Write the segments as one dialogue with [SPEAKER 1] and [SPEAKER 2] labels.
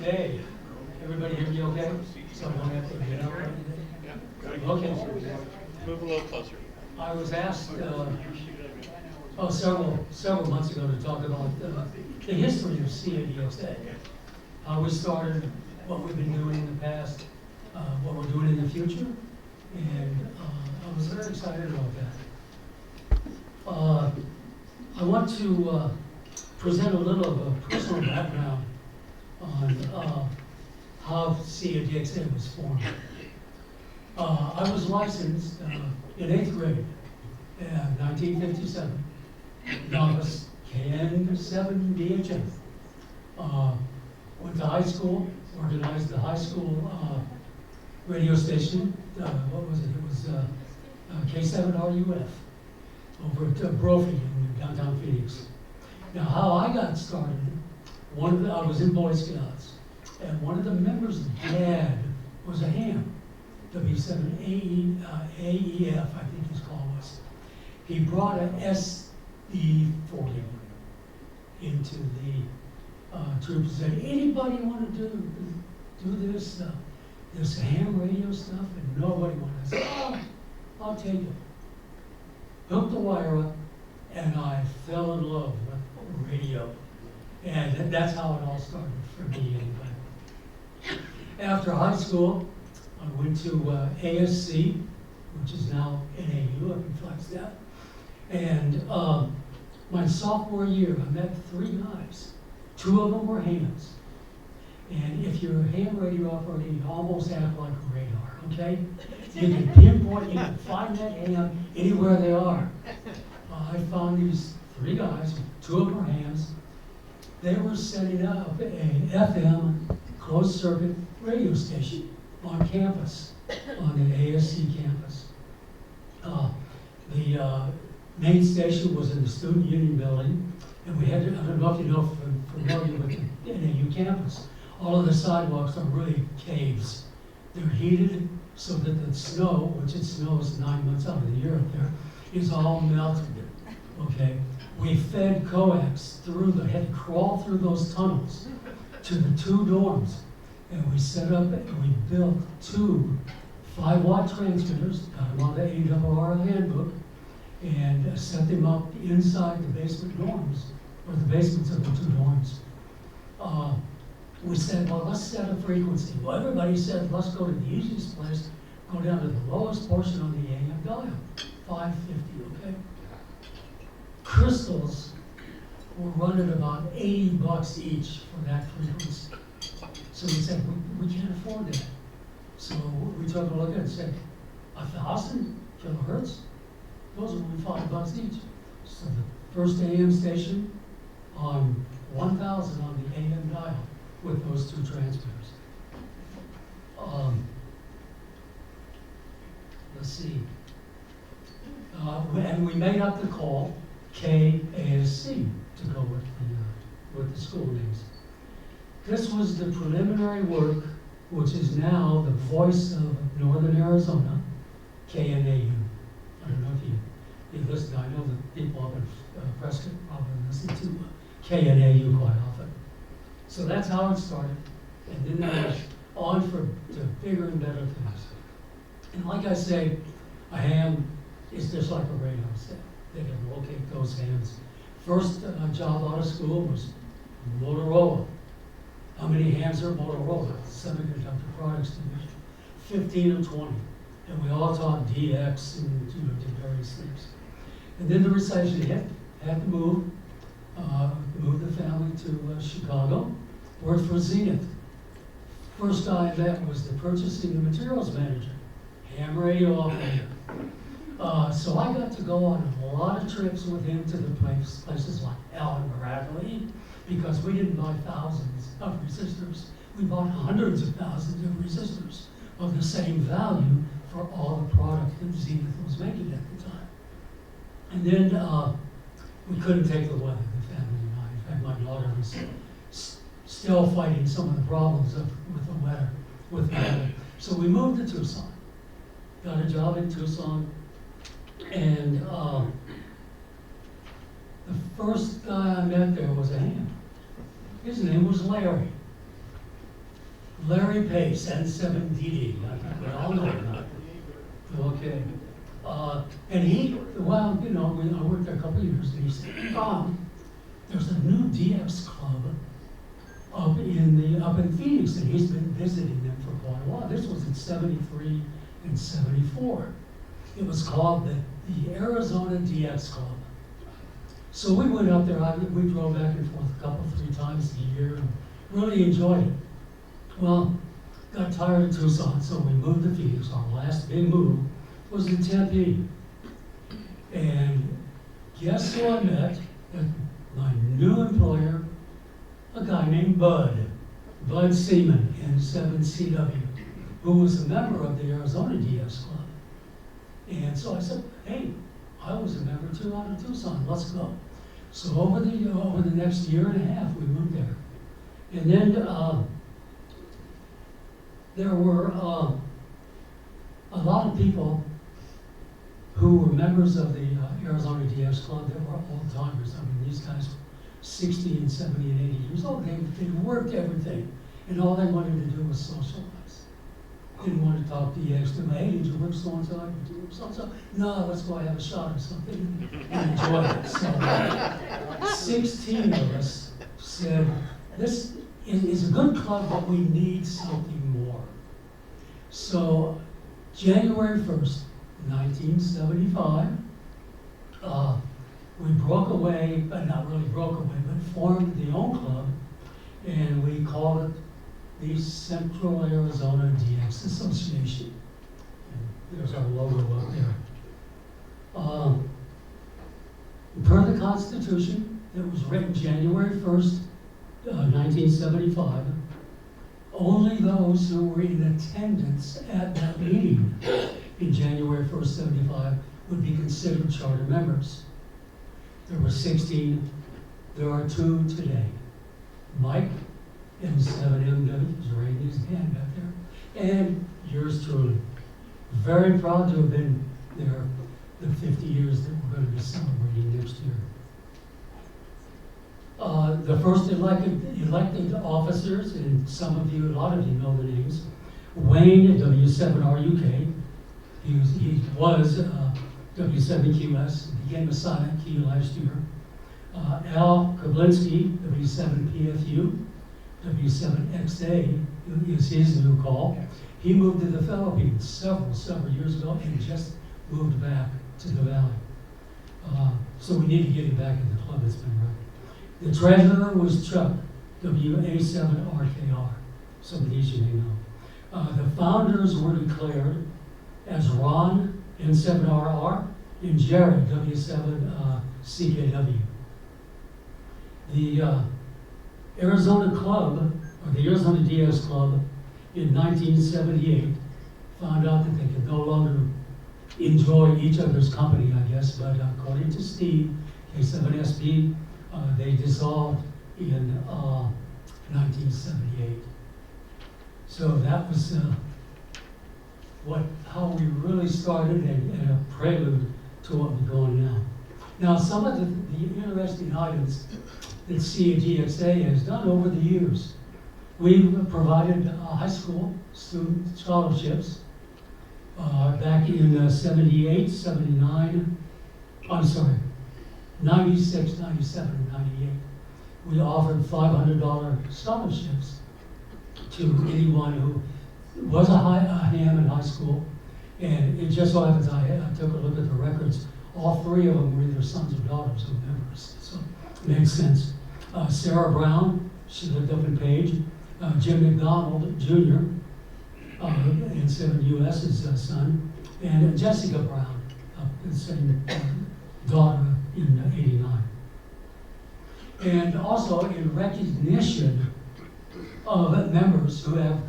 [SPEAKER 1] Okay, everybody hear me okay? So I don't have to get out or anything? Okay.
[SPEAKER 2] Move a little closer.
[SPEAKER 1] I was asked, several months ago to talk about the history of CADXA. How we started, what we've been doing in the past, what we're doing in the future, and I was very excited about that. I want to present a little of a personal background on how CADXA was formed. I was licensed in 8th grade in 1957, novice K7BHM. Went to high school, organized the high school radio station. What was it? It was K7RUF over at Brophy in downtown Phoenix. Now, how I got started, I was in Boy Scouts, and one of the members' dad was a ham. W7AEF, I think his call was. He brought an SD40 into the troops and said, anybody want to do this this ham radio stuff? And nobody wanted. I said, oh, I'll take it. Hooked the wire up, and I fell in love with radio. And that's how it all started for me anyway. After high school, I went to ASC, which is now NAU, it reflects that. And my sophomore year, I met 3 guys. 2 of them were hams. And if you're a ham radio operator, you almost act like a radar, okay? You can pinpoint, you can find that ham anywhere they are. I found these 3 guys, 2 of them were hams. They were setting up a FM closed circuit radio station on campus, on the ASC campus. The main station was in the Student Union building, and we had, I don't know if you know, familiar with the NAU campus, all of the sidewalks are really caves. They're heated so that the snow, which it snows 9 months out of the year up there, is all melted, okay? We fed coax had to crawl through those tunnels to the 2 dorms. And we set up and we built 2 5-watt transmitters, got them on the ARR handbook, and set them up inside the basement dorms, or the basements of the 2 dorms. We said, well, let's set a frequency. Well, everybody said, let's go to the easiest place, go down to the lowest portion on the AM dial, 550, okay? Crystals were running about $80 each for that frequency. So we said, we can't afford that. So we took a look at it and said, 1,000 kilohertz? Those would be $5 each. So the first AM station on 1,000 on the AM dial with those 2 transmitters. Let's see. And we made up the call KASC to go with the school names. This was the preliminary work, which is now the voice of Northern Arizona, KNAU. I don't know if you listen. I know that people up in Prescott probably listen to KNAU quite often. So that's how it started. And then it was on to bigger and better things. And like I say, a ham is just like a radar set. They can locate those hams. First job out of school was Motorola. How many hams are Motorola? Semiconductor Products Division. 15 or 20. And we all taught DX and did various things. And then the recession hit. Had to move the family to Chicago. Worked for Zenith. First guy I met was the purchasing and materials manager. Ham radio operator. So I got to go on a lot of trips with him to the places like Allen Bradley, because we didn't buy thousands of resistors. We bought hundreds of thousands of resistors of the same value for all the product that Zenith was making at the time. And then we couldn't take the weather, the family and I. In fact, my daughter was still fighting some of the problems with the weather. So we moved to Tucson. Got a job in Tucson. And the first guy I met there was a ham. His name was Larry. Larry Pace, N7DD, I think we all know him. Okay. And he, well, you know, I worked there a couple of years, and he said, there's a new DX club up in Phoenix, and he's been visiting them for quite a while. This was in 73 and 74. It was called the Arizona DX Club. So we went up there, we drove back and forth a couple, 3 times a year, and really enjoyed it. Well, got tired of Tucson, so we moved to Phoenix. Our last big move was in Tempe. And guess who I met at my new employer? A guy named Bud Seaman, N7CW, who was a member of the Arizona DS Club. And so I said, hey, I was a member too out of Tucson, let's go. So over the next year and a half, we moved there. And then there were a lot of people who were members of the Arizona DS Club that were old-timers. I mean, these guys were 60 and 70 and 80 years old. They worked everything, and all they wanted to do was socialize. Didn't want to talk DX to them. Hey, did you work so-and-so? Did you work so-and-so? No, let's go have a shot or something and enjoy it. So 16 of us said, this is a good club, but we need something more. So January 1st, 1975, we broke away, but not really broke away, but formed the own club, and we called it the Central Arizona DX Association. And there's our logo up there. Per the Constitution that was written January 1st, 1975, only those who were in attendance at that meeting in January 1st, 75 would be considered charter members. There were 16, there are 2 today. Mike, M7MW, is raising his hand back there, and yours truly. Very proud to have been there the 50 years that we're going to be celebrating next year. The first elected officers, and some of you, a lot of you know the names. Wayne, W7RUK, he was W7QS, became a silent key last year. Al Kablinski, W7PFU, W7XA is his new call. He moved to the Philippines several years ago and just moved back to the Valley. So we need to get him back in the club. It's been right. The treasurer was Chuck, WA7RKR. Some of these you may know. The founders were declared as Ron, N7RR, and Jared, W7CKW. The Arizona Club, or the Arizona DS Club, in 1978, found out that they could no longer enjoy each other's company, I guess, but according to Steve, K7SB, they dissolved in 1978. So that was how we really started, and a prelude to what we're going now. Now, some of the interesting items that CADXA has done over the years. We've provided high school student scholarships back in 78, 79, I'm sorry, 96, 97, and 98. We offered $500 scholarships to anyone who was a ham in high school. And it just so happens I took a look at the records. All 3 of them were either sons or daughters of members, so it makes sense. Sarah Brown, she lived up in Page. Jim McDonald Jr., N7US's son, and Jessica Brown, the same daughter in '89. And also in recognition of members who have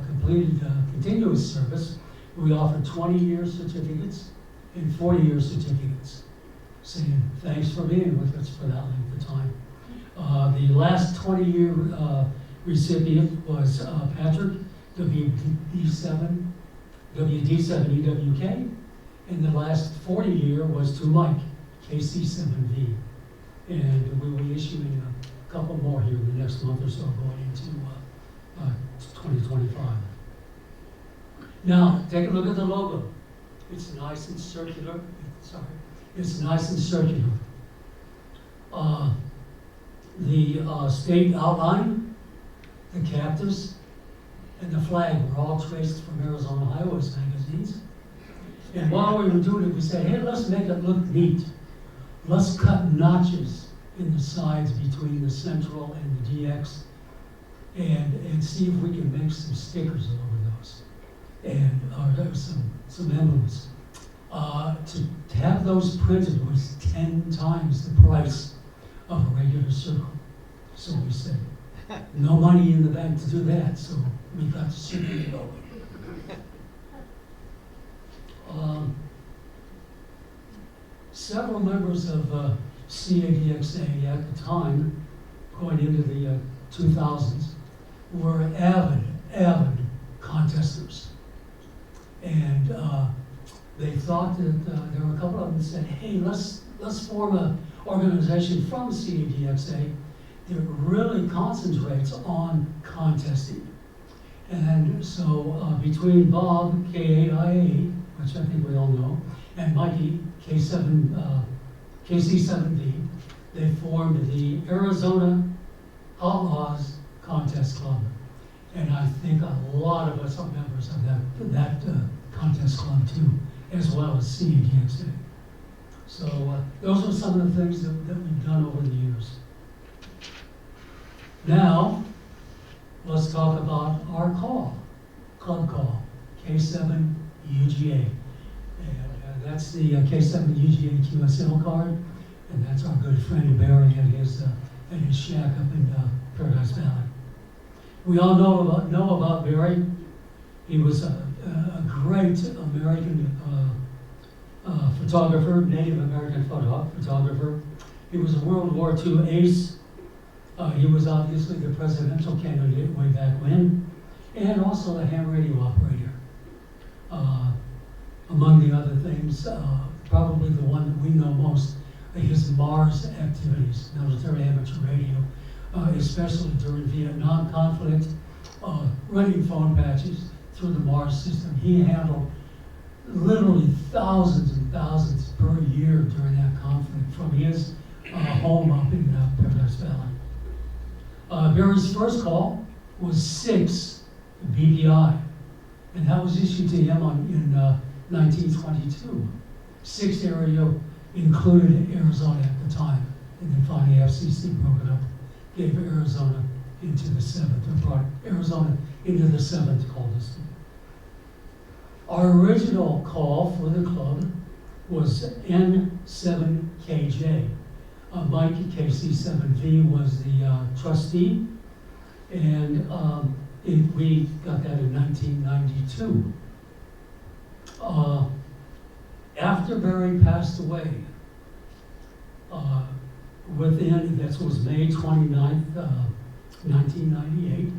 [SPEAKER 1] completed continuous service, we offer 20-year certificates and 40-year certificates, saying thanks for being with us for that length of time. The last 20-year recipient was Patrick, WD7EWK, and the last 40-year was to Mike, KC7V. And we will be issuing a couple more here in the next month or so, going into 2025. Now, take a look at the logo. It's nice and circular. It's nice and circular. The state outline, the cactus, and the flag were all traced from Arizona Highways magazines. And while we were doing it, we said, hey, let's make it look neat. Let's cut notches in the sides between the Central and the DX and see if we can make some stickers over those. And some emblems. To have those printed was 10 times the price of a regular circle. So we said, no money in the bank to do that, so we got the circle logo. Several members of CADXA at the time, going into the 2000s, were avid contesters. And they thought that there were a couple of them that said, hey, let's form an organization from CADXA that really concentrates on contesting. And so between Bob, K8IA, which I think we all know, and Mikey, KC7V, they formed the Arizona Outlaws Contest Club. And I think a lot of us are members of that contest club too, as well as CADXA. So those are some of the things that we've done over the years. Now, let's talk about our club call, K7UGA. And that's the K7UGA QSL card, and that's our good friend Barry at his shack up in Paradise Valley. We all know about Barry. He was a great American photographer, Native American photographer. He was a World War II ace. He was obviously the presidential candidate way back when, and also a ham radio operator. Among the other things, probably the one that we know most, his Mars activities, military amateur radio, especially during Vietnam conflict, running phone patches through the Mars system. He handled literally thousands and thousands per year during that conflict from his home up in Paradise Valley. Barry's first call was 6 BPI, and that was issued to him in 1922. 6 area included Arizona at the time, and then finally FCC broke it up, gave Arizona into the 7th, or brought Arizona into the 7th call listing. Our original call for the club was N7KJ. Mike KC7V was the trustee, and we got that in 1992. After Barry passed away, that was May 29th, 1998,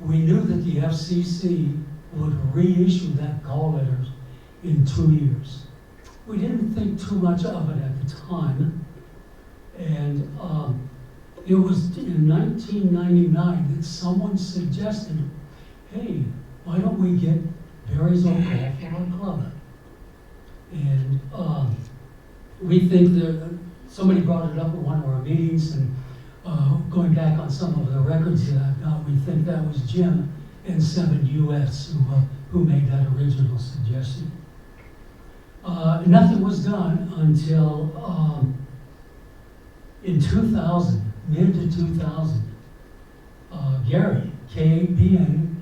[SPEAKER 1] we knew that the FCC would reissue that call letter in 2 years. We didn't think too much of it at the time, and it was in 1999 that someone suggested, hey, why don't we get Barry's old call for our club? And we think that somebody brought it up at one of our meetings, and going back on some of the records that I've got, we think that was Jim and 7US who made that original suggestion. Nothing was done until in 2000, mid to 2000, Gary, K8BN,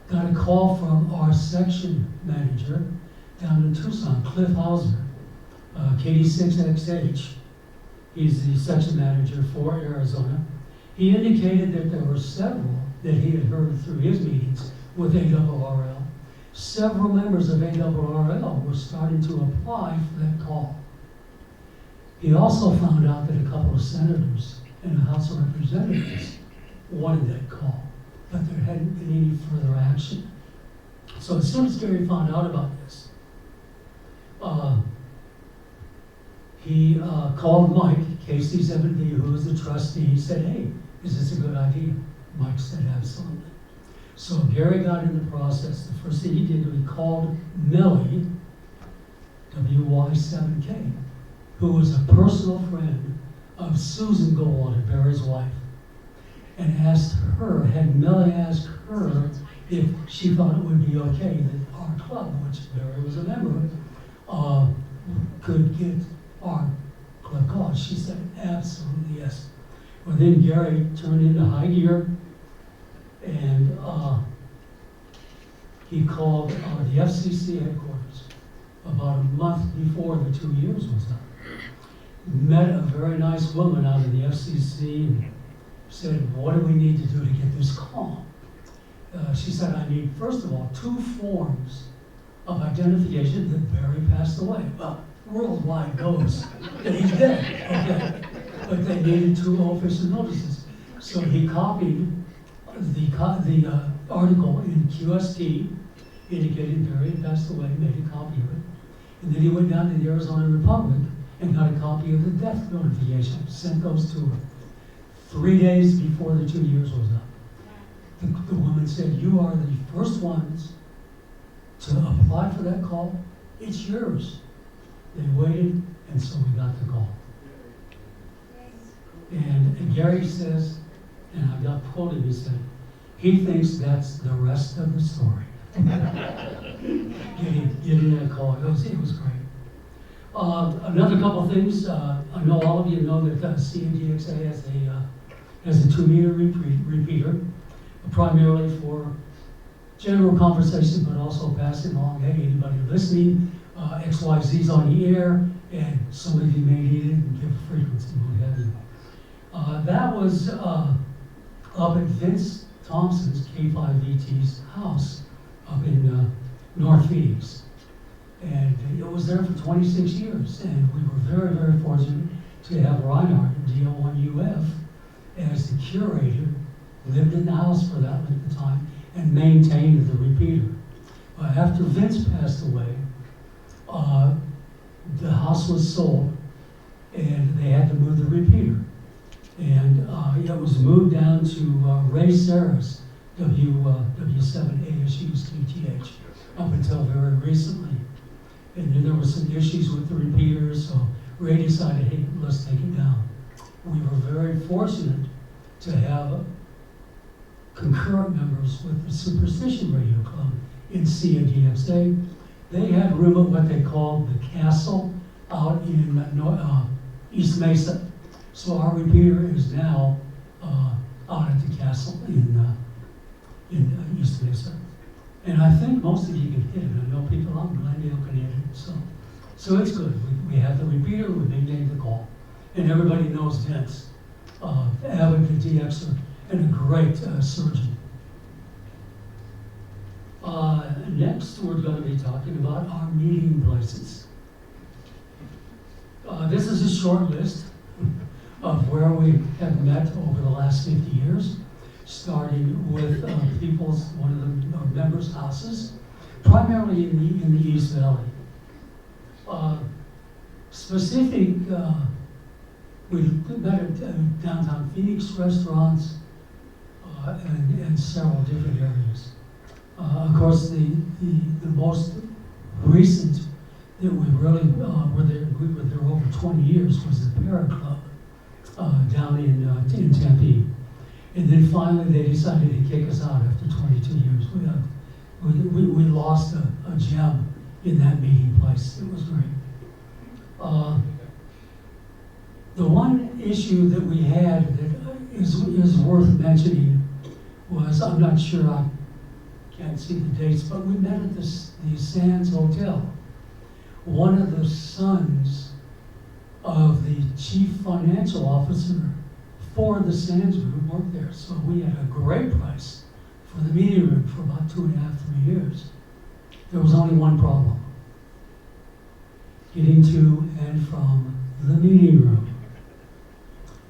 [SPEAKER 1] got a call from our section manager down in Tucson, Cliff Hausner, KD6XH. He's the section manager for Arizona. He indicated that there were several that he had heard through his meetings with ARRL. Several members of ARRL were starting to apply for that call. He also found out that a couple of senators and the House of Representatives wanted that call, but there hadn't been any further action. So as soon as Gary found out about this, he called Mike, KC7V, who was the trustee. He said, hey, is this a good idea? Mike said, absolutely. So Gary got in the process. The first thing he did was he called Millie, WY7K, who was a personal friend of Susan Goldwater, Barry's wife, and had Millie asked her if she thought it would be okay that our club, which Barry was a member of, could get our club called. She said, absolutely yes. Well, then Gary turned into high gear, and he called the FCC headquarters about a month before the 2 years was up. Met a very nice woman out of the FCC and said, what do we need to do to get this call? She said, I need, first of all, 2 forms of identification that Barry passed away. Well, worldwide goes that he's dead, okay? But they needed 2 official notices. So he copied the article in QST, indicated Barry had passed away, made a copy of it. And then he went down to the Arizona Republic and got a copy of the death notification, sent those to her. 3 days before the 2 years was up. The woman said, you are the first ones to apply for that call. It's yours. They waited, and so we got the call. And Gary says, and I got quoted, he said, he thinks that's the rest of the story. getting that call, it was great. Another couple of things, I know all of you know that CADXA has a 2-meter repeater, primarily for general conversation, but also passing along, hey, anybody listening, XYZ's on the air, and some of you may need it and give a frequency, what have you. That was up at Vince Thompson's K7BHM's house up in North Phoenix. And it was there for 26 years, and we were very, very fortunate to have Reinhardt at DL1UF as the curator, lived in the house for that length of time, and maintained the repeater. After Vince passed away, the house was sold, and they had to move the repeater. And it was moved down to Ray Sarah's W7ASU's QTH up until very recently. And then there were some issues with the repeaters, so Ray decided, hey, let's take it down. We were very fortunate to have concurrent members with the Superstition Radio Club in CADXA. They had room at what they called the Castle out in East Mesa. So our repeater is now out at the Castle in East Mesa. And I think most of you can hit it. I know people out in Glendale can hit it. So it's good. We have the repeater, we named the call. And everybody knows Vince, avid DXer, and a great surgeon. Next, we're going to be talking about our meeting places. This is a short list of where we have met over the last 50 years, starting with one of the members' houses, primarily in the East Valley. We met at downtown Phoenix restaurants and several different areas. Of course, the most recent that we really we were there over 20 years was the Para Club down in Tempe. And then finally they decided to kick us out after 22 years. We lost a gem in that meeting place. It was great. The one issue that we had that is worth mentioning was, I'm not sure, I can't see the dates, but we met at the Sands Hotel. One of the sons of the chief financial officer for the Sands Group worked there. So we had a great price for the meeting room for about 2.5, 3 years. There was only one problem: getting to and from the meeting room.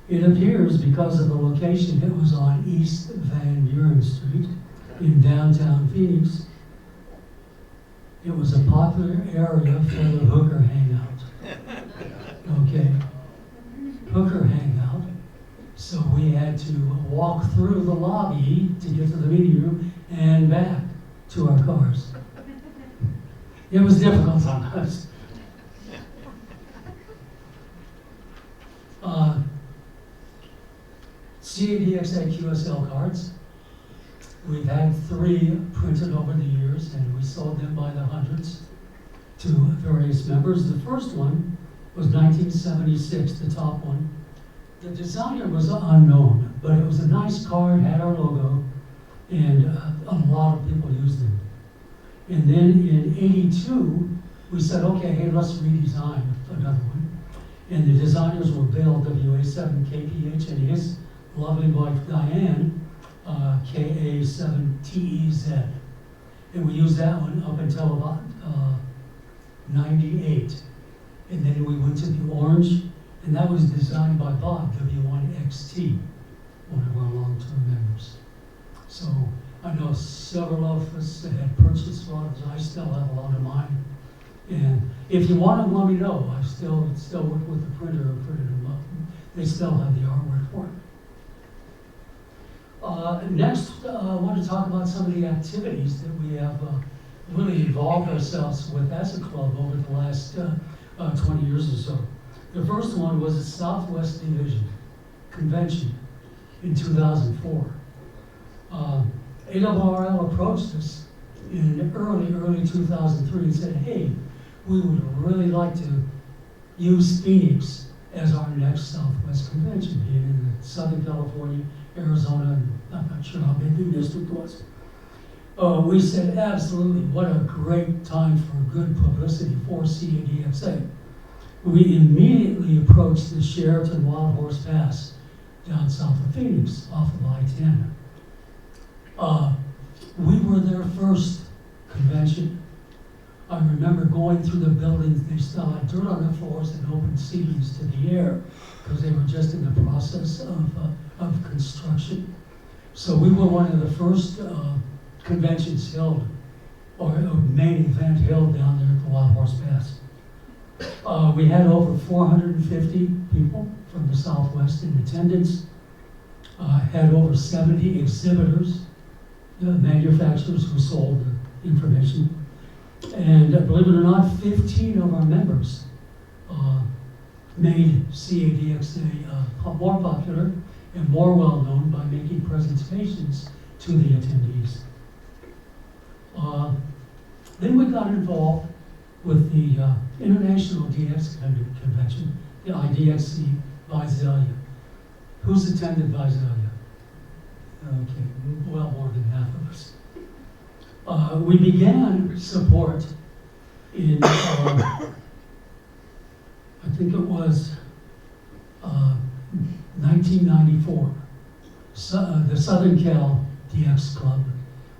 [SPEAKER 1] It appears, because of the location, it was on East Van Buren Street in downtown Phoenix. It was a popular area for the hooker hangout. Okay, hooker hangout. So we had to walk through the lobby to get to the meeting room, and back to our cars. It was difficult sometimes. CADXA QSL cards. We've had 3 printed over the years, and we sold them by the hundreds to various members. The first one was 1976, the top one. The designer was unknown, but it was a nice card, had our logo, and a lot of people used them. And then in '82, we said, okay, hey, let's redesign another one. And the designers were Bill, WA7KPH, and his lovely wife, Diane, KA7TEZ. And we used that one up until about 98. And then we went to the orange, and that was designed by Bob, W1XT, one of our long-term members. So I know several of us that had purchased ones. I still have a lot of mine. And if you want them, let me know. I still work with the printer and printed them up. They still have the artwork for it. Next, I want to talk about some of the activities that we have really involved ourselves with as a club over the last 20 years or so. The first one was the Southwest Division Convention in 2004. ARRL approached us in early 2003 and said, hey, we would really like to use Phoenix as our next Southwest Convention, being in Southern California, Arizona, and I'm not sure how big the district was. We said, absolutely, what a great time for good publicity for CADXA. We immediately approached the Sheraton Wild Horse Pass down south of Phoenix, off of I-10. We were their first convention. I remember going through the buildings, they still had dirt on the floors and open ceilings to the air because they were just in the process of construction. So we were one of the first conventions held, or main event held down there at the Wild Horse Pass. We had over 450 people from the Southwest in attendance, had over 70 exhibitors, manufacturers who sold the information. And believe it or not, 15 of our members made CADXA more popular and more well-known by making presentations to the attendees. Then we got involved with the International DX Convention, the IDXC Visalia. Who's attended Visalia? Okay, well more than half of us. We began support in, I think it was 1994. The Southern Cal DX Club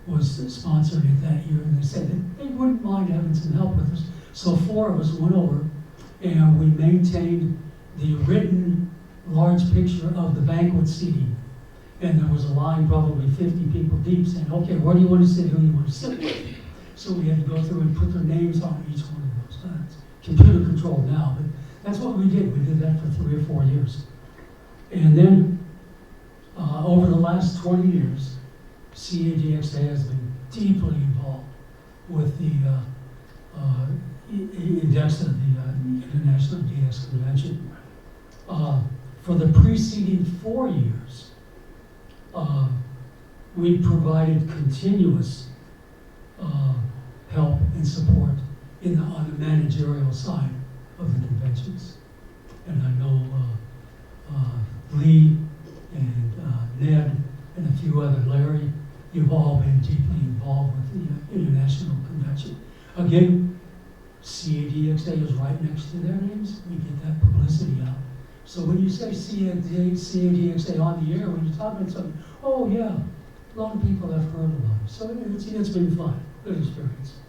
[SPEAKER 1] was sponsored it that year, and they said that they wouldn't mind having some help with us. So 4 of us went over, and we maintained the written large picture of the banquet seating. And there was a line probably 50 people deep saying, okay, where do you want to sit, who do you want to sit with? So we had to go through and put their names on each one of those. It's computer controlled now, but that's what we did. We did that for 3 or 4 years. And then over the last 20 years, CADXA has been deeply involved with the INDEXA, the International DX Convention. For the preceding 4 years, we provided continuous help and support on the managerial side of the conventions. And I know Lee and Ned and a few other, Larry, you've all been deeply involved with the International Convention. Again, CADXA is right next to their names. We get that publicity out. So when you say CADXA on the air, when you talk about something, oh yeah, a lot of people have heard about it. So it's been fun, good experience.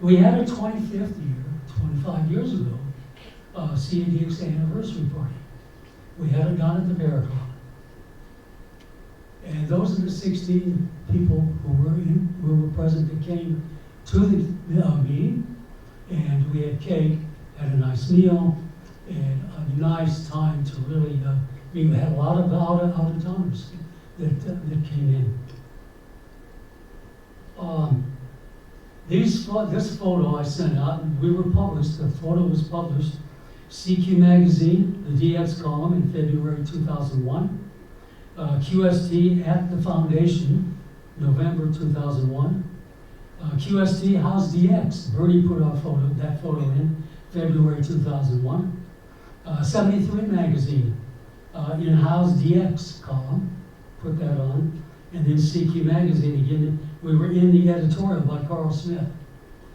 [SPEAKER 1] We had a 25th year, 25 years ago, CADXA anniversary party. We had it down at the Bear Club. And those are the 16 people who were present that came to the meeting. And we had cake, had a nice meal, and a nice time to really, we had a lot of out-of-towners that came in. This photo I sent out, and we were published, the photo was published, CQ Magazine, the DX column in February 2001. QST at the Foundation, November 2001. QST, How's DX? Bernie put our that photo in February 2001. 73 Magazine, in How's DX column, put that on. And then CQ Magazine again, we were in the editorial by Carl Smith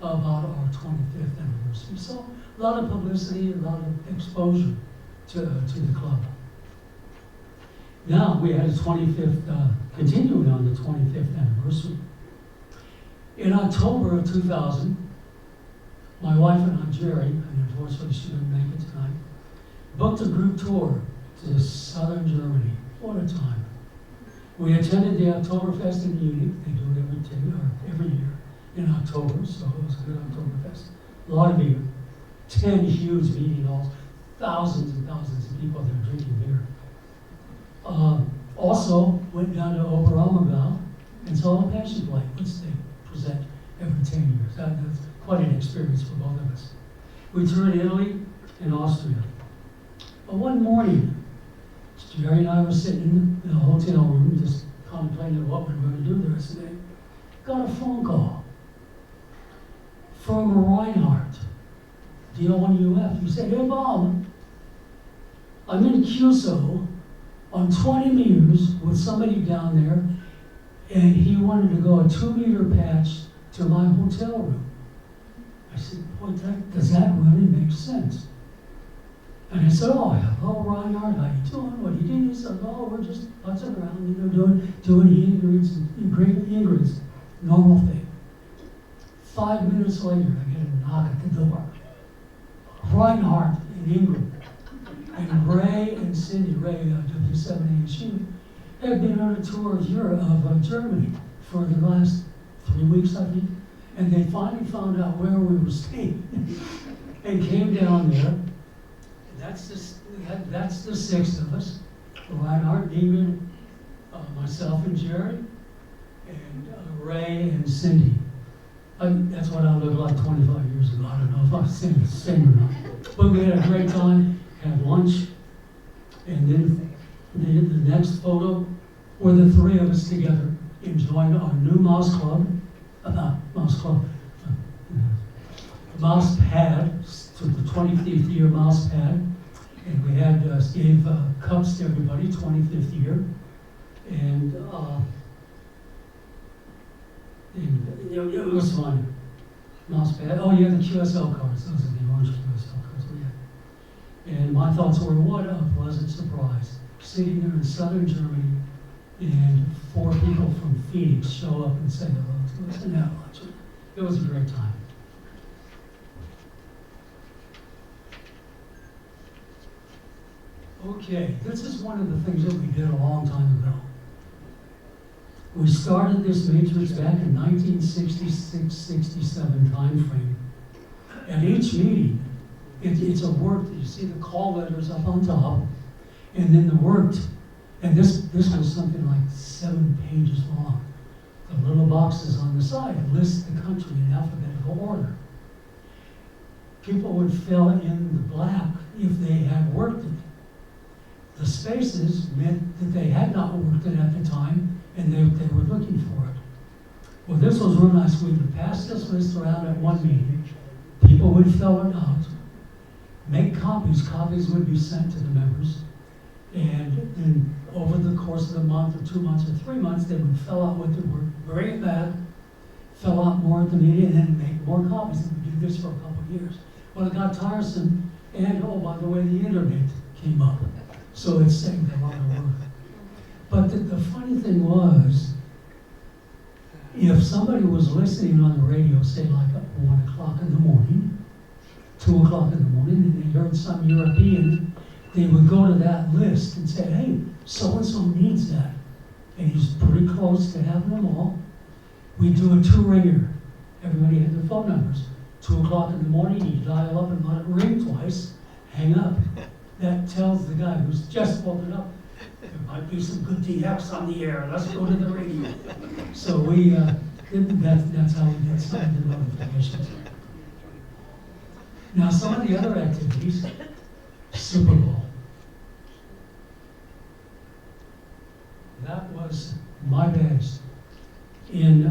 [SPEAKER 1] about our 25th anniversary. So a lot of publicity, a lot of exposure to the club. Now we had a 25th, continuing on the 25th anniversary. In October of 2000, my wife and I, Jerry, and unfortunately she didn't make it tonight, booked a group tour to southern Germany. What a time. We attended the Oktoberfest in Munich. They do it every year in October, so it was a good Oktoberfest. A lot of beer. 10 huge meeting halls, thousands and thousands of people there drinking beer. Also went down to Oberammergau and saw a passion play, which they present every 10 years. That's quite an experience for both of us. We toured Italy and Austria. But one morning, Jerry and I were sitting in a hotel room just contemplating what we were going to do the rest of the day. Got a phone call from Reinhardt, D-O-N-U-F. He said, "Hey Bob, I'm in Cuso on 20 meters with somebody down there, and he wanted to go a 2-meter patch to my hotel room." I said, "Boy, does that really make sense?" And I said, "Oh, hello, Reinhardt, how you doing? What do you do?" He said, "Oh, we're just putzing around, doing Ingrid's normal thing." 5 minutes later, I get a knock at the door. Reinhardt and Ingrid, and Ray and Cindy, Ray, W7ASU, had been on a tour of Europe, of Germany for the last 3 weeks, I think, and they finally found out where we were staying and came down there. That's the 6 of us: Reinhardt, Ingrid, myself and Jerry, and Ray and Cindy. That's what I looked like 25 years ago. I don't know if I was saying the same or not. But we had a great time, had lunch, and then the next photo were the 3 of us together enjoying our new mouse club, mouse pad, to the 25th year mouse pad. And we had gave cups to everybody, 25th year, and it was fun. Mouse pad. Oh yeah, the QSL cards. Those are the orange QSL cards we had. And my thoughts were, what a pleasant surprise, sitting there in southern Germany, and 4 people from Phoenix show up and say hello to us and have lunch. It was a great time. Okay, this is one of the things that we did a long time ago. We started this matrix back in 1966-67 time frame. At each meeting, it's a worked, you see the call letters up on top, and then the worked, and this was something like 7 pages long. The little boxes on the side list the country in alphabetical order. People would fill in the blank if they had worked it. The spaces meant that they had not worked it at the time, and they were looking for it. Well, this was real nice. We would pass this list around at one meeting. People would fill it out, make copies. Copies would be sent to the members, and then over the course of the month or 2 months or 3 months, they would fill out what they were, bring it back, fill out more at the meeting, and then make more copies. And we did this for a couple of years. Well, it got tiresome, and oh, by the way, the internet came up. So it saved a lot of work. But the funny thing was, if somebody was listening on the radio, say like at 1 o'clock in the morning, 2 o'clock in the morning, and they heard some European, they would go to that list and say, "Hey, so-and-so needs that." And he's pretty close to having them all. We do a 2-ringer. Everybody had their phone numbers. 2 o'clock in the morning, you dial up and let it ring twice, hang up. That tells the guy who's just woken up, there might be some good DX on the air, let's go to the radio. So we That's how we get some of the notifications. Now, some of the other activities, Super Bowl. That was my best. In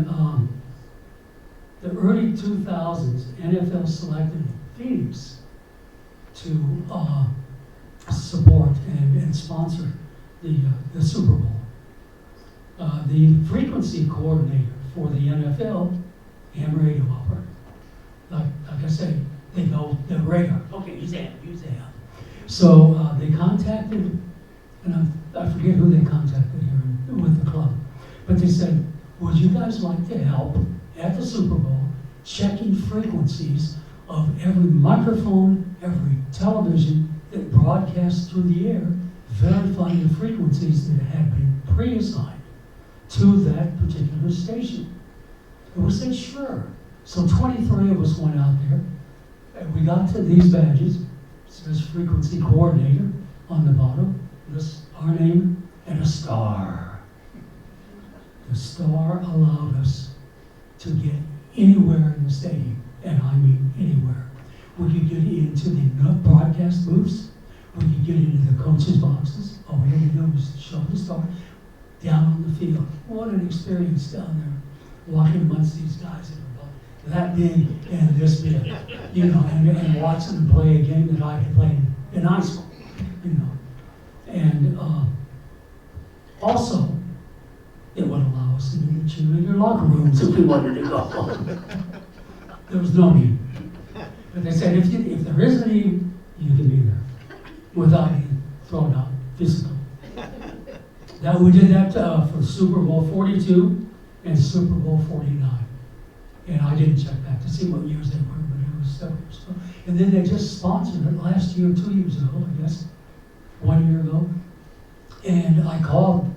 [SPEAKER 1] the early 2000s, NFL selected Phoenix to support and sponsor the Super Bowl. The frequency coordinator for the NFL, ham radio operator, like I said, they go the radar. Okay, use AM. So they contacted, and I forget who they contacted here with the club, but they said, would you guys like to help at the Super Bowl checking frequencies of every microphone, every television that broadcasts through the air, verifying the frequencies that had been pre-assigned to that particular station? And we said, sure. So 23 of us went out there, and we got to these badges. It says frequency coordinator on the bottom, this our name, and a star. The star allowed us to get anywhere in the stadium, and I mean anywhere. We could get into the broadcast booths, we could get into the coaches' boxes. All we had to do was show the star down on the field. What an experience down there, walking amongst these guys that are about that big and this big, you know, and watching them play a game that I had played in high school, you know. And also, it would allow us to do the cheerleader locker rooms if we wanted to go. There was no need. But they said, if there is a need, you can be there without being thrown out physically. Now, we did that for Super Bowl 42 and Super Bowl 49. And I didn't check back to see what years they were, but it was several years ago. And then they just sponsored it last year, 2 years ago, I guess, 1 year ago. And I called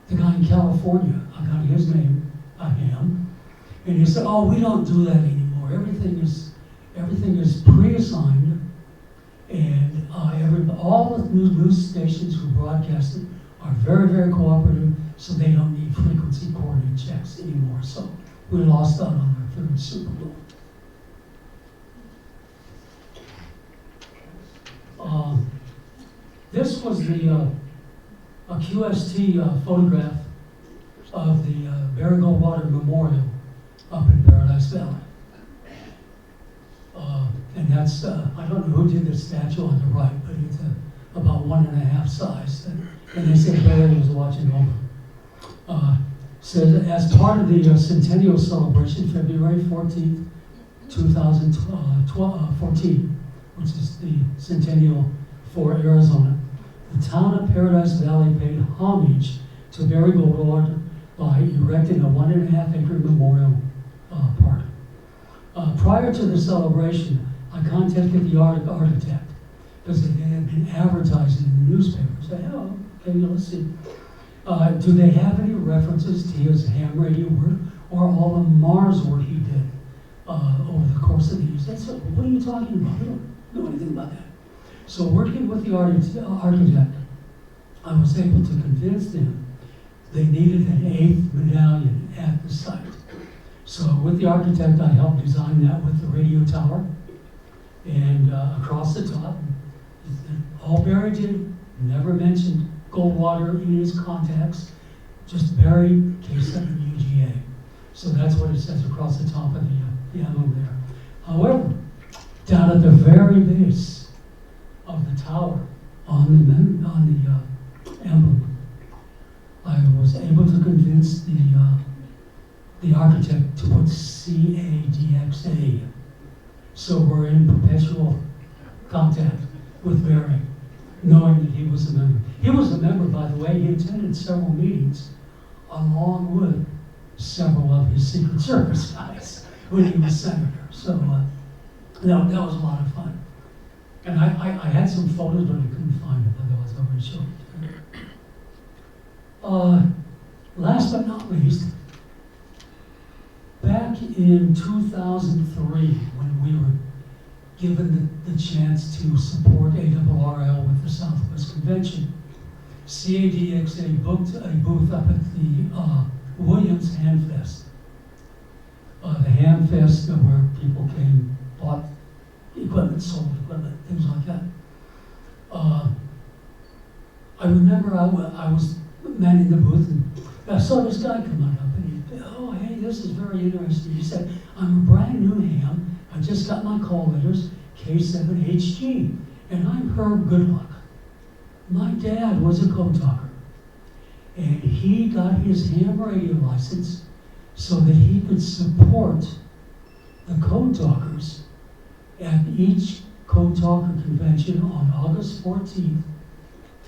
[SPEAKER 1] the guy in California. I got his name, him. And he said, oh, we don't do that anymore. Everything is pre-assigned. And all the news stations who broadcast it are very, very cooperative, so they don't need frequency coordinate checks anymore. So we lost out on our third Super Bowl. This was a QST photograph of the Barry Goldwater Memorial up in Paradise Valley. And that's, I don't know who did the statue on the right, but it's about 1.5 size. And they said Barry was watching over. Says, as part of the centennial celebration, February 14th, 2014, which is the centennial for Arizona, the town of Paradise Valley paid homage to Barry Goldwater by erecting a 1.5-acre memorial park. Prior to the celebration, I contacted the architect because they had been advertising in the newspapers. I said, oh, okay, let's see. Do they have any references to his ham radio work or all the Mars work he did over the course of the years? I said, what are you talking about? I don't know anything about that. So working with the architect, I was able to convince them they needed an 8th medallion at the site. So with the architect, I helped design that with the radio tower and across the top. All Barry did, never mentioned Goldwater in his contacts, just Barry K7BHM. So that's what it says across the top of the emblem there. However, down at the very base of the tower on the emblem, I was able to convince the architect to put CADXA. So we're in perpetual contact with Barry, knowing that he was a member. He was a member, by the way. He attended several meetings along with several of his Secret Service guys when he was senator. So that was a lot of fun. And I had some photos, but I couldn't find them, otherwise I would show it. Last but not least, back in 2003, when we were given the chance to support ARRL with the Southwest Convention, CADXA booked a booth up at the Williams Ham Fest. The Ham Fest where people came, bought equipment, sold equipment, things like that. I remember I was manning the booth and I saw this guy coming up and he, oh, hey, this is very interesting. He said, I'm a brand new ham. I just got my call letters, K7HG, and I'm Herb Goodluck. My dad was a code talker, and he got his ham radio license so that he could support the code talkers at each code talker convention on August 14th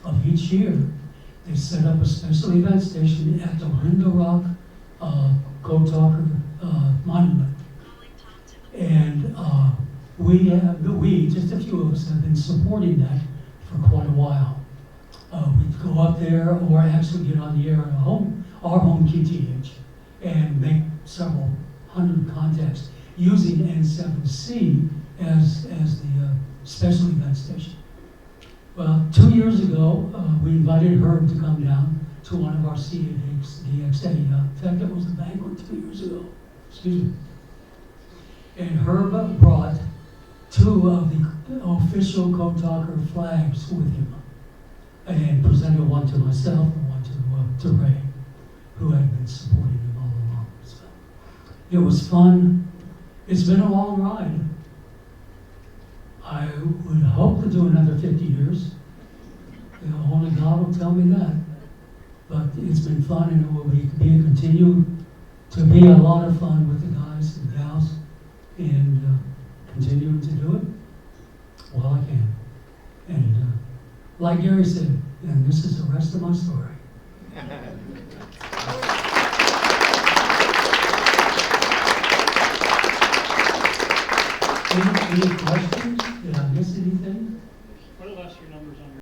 [SPEAKER 1] of each year. They set up a special event station at the Window Rock Code Talker Monument. And we, just a few of us, have been supporting that for quite a while. We'd go up there or actually get on the air at our home KTH and make several hundred contacts using N7C as the special event station. Well, 2 years ago, we invited Herb to come down to one of our CADXA. In fact, it was the Banquet 2 years ago. Excuse me. And Herb brought 2 of the official Code Talker flags with him and presented one to myself and one to Ray, who had been supporting him all along. So it was fun. It's been a long ride. I would hope to do another 50 years. Only God will tell me that. But it's been fun, and it will continue to be a lot of fun with the guys and gals, and continuing to do it while I can. And like Gary said, and this is the rest of my story. Any questions? Did I miss anything?
[SPEAKER 2] What are the last 3 numbers on